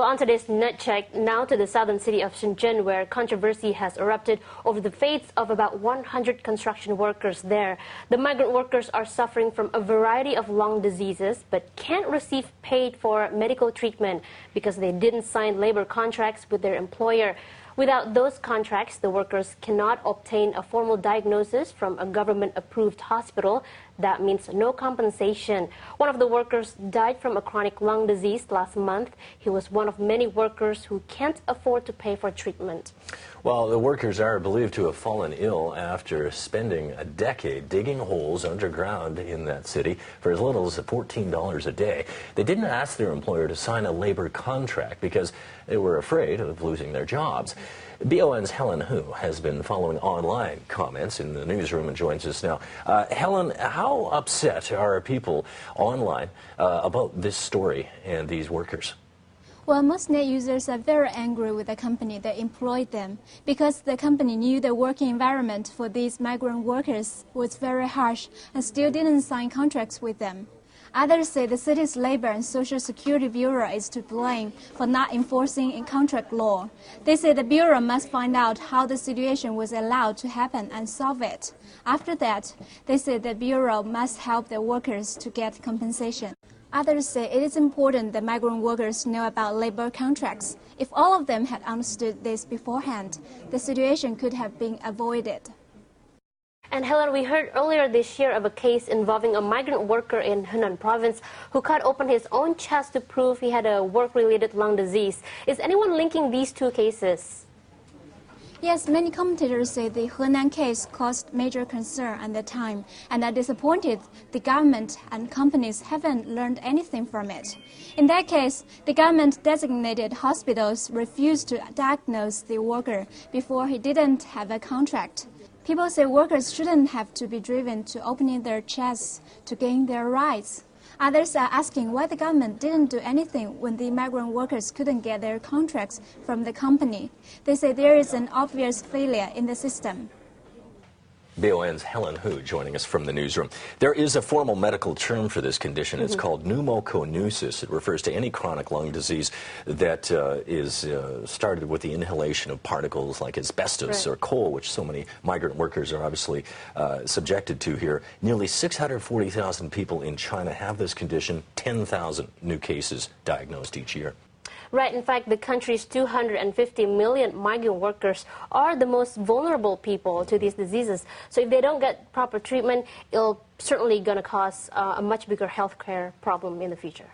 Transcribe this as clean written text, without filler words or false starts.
Well, on today's Net Check, now to the southern city of Shenzhen, where controversy has erupted over the fates of about 100 construction workers there. The migrant workers are suffering from a variety of lung diseases, but can't receive paid for medical treatment because they didn't sign labor contracts with their employer. Without those contracts, the workers cannot obtain a formal diagnosis from a government-approved hospital. That means no compensation. One of the workers died from a chronic lung disease last month. He was one of many workers who can't afford to pay for treatment. Well, the workers are believed to have fallen ill after spending a decade digging holes underground in that city for as little as $14 a day. They didn't ask their employer to sign a labor contract because they were afraid of losing their jobs. BON's Helen Hu has been following online comments in the newsroom and joins us now. Helen, how upset are people online about this story and these workers? Well, most net users are very angry with the company that employed them because the company knew the working environment for these migrant workers was very harsh and still didn't sign contracts with them. Others say the city's Labor and Social Security Bureau is to blame for not enforcing a contract law. They say the Bureau must find out how the situation was allowed to happen and solve it. After that, they say the Bureau must help the workers to get compensation. Others say it is important that migrant workers know about labor contracts. If all of them had understood this beforehand, the situation could have been avoided. And Helen, we heard earlier this year of a case involving a migrant worker in Henan province who cut open his own chest to prove he had a work-related lung disease. Is anyone linking these two cases? Yes, many commentators say the Henan case caused major concern at the time and are disappointed the government and companies haven't learned anything from it. In that case, the government-designated hospitals refused to diagnose the worker before he didn't have a contract. People say workers shouldn't have to be driven to opening their chests to gain their rights. Others are asking why the government didn't do anything when the migrant workers couldn't get their contracts from the company. They say there is an obvious failure in the system. BON's Helen Hu joining us from the newsroom. There is a formal medical term for this condition. It's called pneumoconiosis. It refers to any chronic lung disease that is started with the inhalation of particles like asbestos or coal, which so many migrant workers are obviously subjected to here. Nearly 640,000 people in China have this condition, 10,000 new cases diagnosed each year. Right. In fact, the country's 250 million migrant workers are the most vulnerable people to these diseases. So if they don't get proper treatment, it'll certainly going to cause a much bigger healthcare problem in the future.